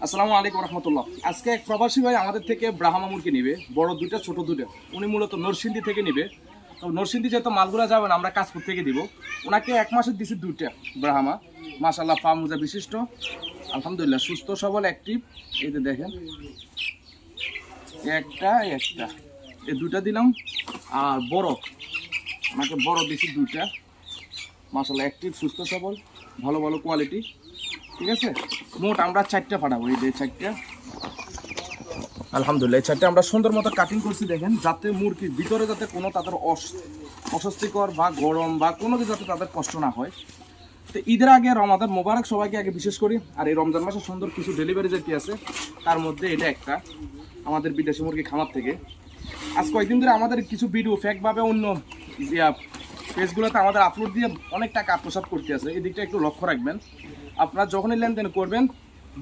আসসালামু আলাইকুম রহমতুল্লাহ। আজকে এক প্রবাসী ভাই আমাদের থেকে ব্রাহ্মা মুরগি নিবে, বড় দুইটা ছোট দুইটা। উনি মূলত নরসিংদী থেকে নিবে। তো নরসিংদী যেহেতু মালগুলা যাবে না, আমরা কাজপুর থেকে দিব। ওনাকে এক মাসের দিছি দুইটা ব্রাহ্মা, মাশাআল্লাহ পা মোজা বিশিষ্ট, আলহামদুলিল্লাহ সুস্থ সবল অ্যাক্টিভ। এই যে দেখেন, একটা একটা এই দুইটা দিলাম। আর বড়, ওনাকে বড় দিছি দুইটা, মাশাআল্লাহ অ্যাক্টিভ সুস্থ সবল, ভালো ভালো কোয়ালিটি। ঠিক আছে, মোট আমরা 4টা পাঠাবো। এই যে 4টা, আলহামদুলিল্লাহ এই 4টা আমরা সুন্দর মতো কাটিং করছি। দেখেন, যাতে মুরগির ভিতরে যাতে কোনো তাদের অস্বস্তিকর বা গরম বা কোনো কিছু যাতে তাদের কষ্ট না হয়। তো ঈদের আগে রমাদান মোবারক সবাইকে আগে বিশেষ করি। আর এই রমজান মাসে সুন্দর কিছু ডেলিভারি যেটি আছে, তার মধ্যে এটা একটা আমাদের বিদেশি মুরগি খামার থেকে। আজ কয়েকদিন ধরে আমাদের কিছু ভিডিও ফেকভাবে অন্য পেজগুলোতে আমাদের আপলোড দিয়ে অনেক টাকা আত্মসাৎ করতে আছে। এই দিকটা একটু লক্ষ্য রাখবেন। আপনারা যখনই লেনদেন করবেন,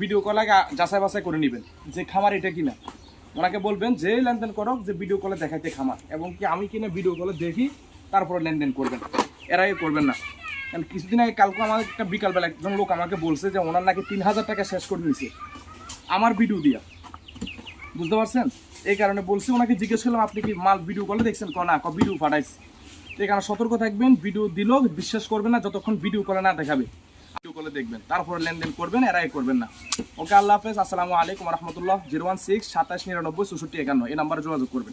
ভিডিও কল আগে যাচাই বাছাই করে নেবেন যে খামার এটা কিনা। ওনাকে বলবেন যে লেনদেন করো, যে ভিডিও কলে দেখাইতে খামার, এবং কি আমি কিনা ভিডিও কলে দেখি তারপরে লেনদেন করবেন, এর আগে করবেন না। কারণ কিছুদিন আগে কালকে আমাদের একটা বিকালবেলা একজন লোক আমাকে বলছে যে ওনার নাকি 3000 টাকা শেষ করে নিছে আমার ভিডিও দিয়া। বুঝতে পারছেন? এই কারণে বলছি, ওনাকে জিজ্ঞেস করলাম আপনি কি মাল ভিডিও কলে দেখছেন? না, ভিডিও পাঠাইছি। এই কারণে সতর্ক থাকবেন, ভিডিও দিলেও বিশ্বাস করবেন না যতক্ষণ ভিডিও কলে না দেখাবে। ভিডিও কলে দেখবেন, তারপরে লেনদেন করবেন, এর আগে করবেন না। ওকে, আল্লাহ হাফেজ, আসসালামু আলাইকুম রহমতুল্লাহ। 016 27 99 64 51 এই নাম্বারে যোগাযোগ করবেন।